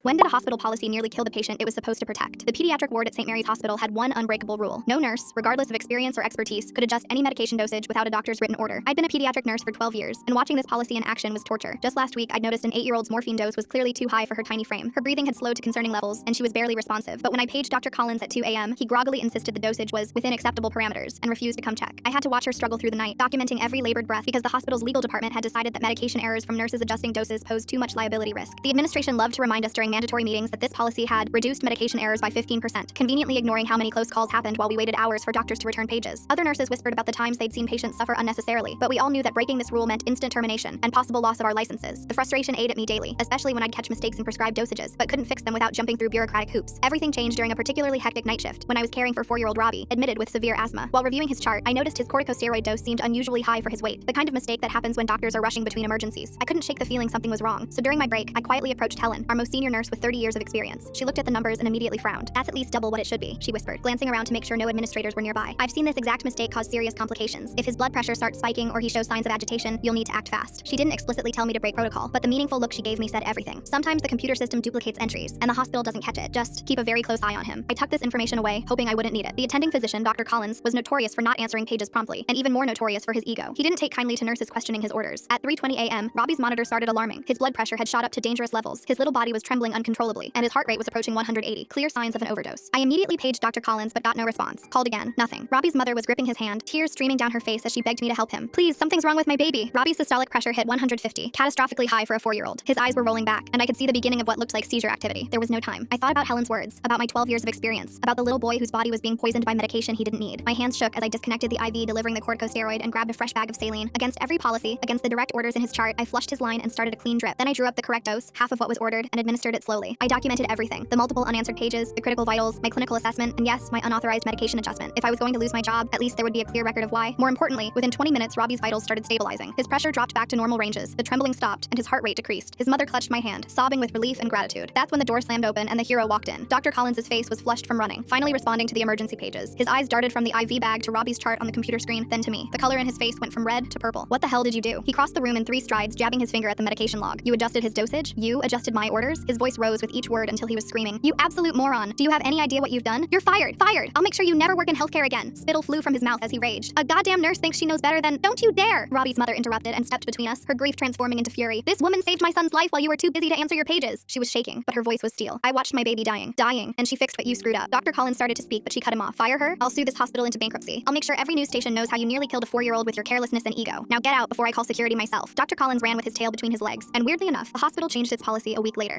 When did a hospital policy nearly kill the patient it was supposed to protect? The pediatric ward at St. Mary's Hospital had one unbreakable rule. No nurse, regardless of experience or expertise, could adjust any medication dosage without a doctor's written order. I'd been a pediatric nurse for 12 years, and watching this policy in action was torture. Just last week, I'd noticed an 8-year-old's morphine dose was clearly too high for her tiny frame. Her breathing had slowed to concerning levels, and she was barely responsive. But when I paged Dr. Collins at 2 a.m., he groggily insisted the dosage was within acceptable parameters and refused to come check. I had to watch her struggle through the night, documenting every labored breath because the hospital's legal department had decided that medication errors from nurses adjusting doses posed too much liability risk. The administration loved to remind us during mandatory meetings that this policy had reduced medication errors by 15%, conveniently ignoring how many close calls happened while we waited hours for doctors to return pages. Other nurses whispered about the times they'd seen patients suffer unnecessarily, but we all knew that breaking this rule meant instant termination and possible loss of our licenses. The frustration ate at me daily, especially when I'd catch mistakes in prescribed dosages, but couldn't fix them without jumping through bureaucratic hoops. Everything changed during a particularly hectic night shift when I was caring for 4-year-old Robbie, admitted with severe asthma. While reviewing his chart, I noticed his corticosteroid dose seemed unusually high for his weight, the kind of mistake that happens when doctors are rushing between emergencies. I couldn't shake the feeling something was wrong, so during my break, I quietly approached Helen, our most senior nurse with 30 years of experience. She looked at the numbers and immediately frowned. "That's at least double what it should be," she whispered, glancing around to make sure no administrators were nearby. "I've seen this exact mistake cause serious complications. If his blood pressure starts spiking or he shows signs of agitation, you'll need to act fast." She didn't explicitly tell me to break protocol, but the meaningful look she gave me said everything. Sometimes the computer system duplicates entries, and the hospital doesn't catch it. Just keep a very close eye on him. I tucked this information away, hoping I wouldn't need it. The attending physician, Dr. Collins, was notorious for not answering pages promptly, and even more notorious for his ego. He didn't take kindly to nurses questioning his orders. At 3:20 a.m., Robbie's monitor started alarming. His blood pressure had shot up to dangerous levels. His little body was trembling uncontrollably, and his heart rate was approaching 180. Clear signs of an overdose. I immediately paged Dr. Collins, but got no response. Called again. Nothing. Robbie's mother was gripping his hand, tears streaming down her face as she begged me to help him. "Please, something's wrong with my baby." Robbie's systolic pressure hit 150, catastrophically high for a 4-year-old. His eyes were rolling back, and I could see the beginning of what looked like seizure activity. There was no time. I thought about Helen's words, about my 12 years of experience, about the little boy whose body was being poisoned by medication he didn't need. My hands shook as I disconnected the IV delivering the corticosteroid and grabbed a fresh bag of saline. Against every policy, against the direct orders in his chart, I flushed his line and started a clean drip. Then I drew up the correct dose, half of what was ordered, and administered it slowly. I documented everything, the multiple unanswered pages, the critical vitals, my clinical assessment, and yes, my unauthorized medication adjustment. If I was going to lose my job, at least there would be a clear record of why. More importantly, within 20 minutes, Robbie's vitals started stabilizing. His pressure dropped back to normal ranges, the trembling stopped, and his heart rate decreased. His mother clutched my hand, sobbing with relief and gratitude. That's when the door slammed open and the hero walked in. Dr. Collins' face was flushed from running, finally responding to the emergency pages. His eyes darted from the IV bag to Robbie's chart on the computer screen, then to me. The color in his face went from red to purple. "What the hell did you do?" He crossed the room in 3 strides, jabbing his finger at the medication log. "You adjusted his dosage? You adjusted my orders?" His voice rose with each word until he was screaming. "You absolute moron! Do you have any idea what you've done? You're fired! Fired! I'll make sure you never work in healthcare again!" Spittle flew from his mouth as he raged. "A goddamn nurse thinks she knows better than—" "Don't you dare!" Robbie's mother interrupted and stepped between us, her grief transforming into fury. "This woman saved my son's life while you were too busy to answer your pages." She was shaking, but her voice was steel. "I watched my baby dying, and she fixed what you screwed up." Dr. Collins started to speak, but she cut him off. "Fire her? I'll sue this hospital into bankruptcy. I'll make sure every news station knows how you nearly killed a 4-year-old with your carelessness and ego. Now get out before I call security myself." Dr. Collins ran with his tail between his legs, and weirdly enough, the hospital changed its policy a week later.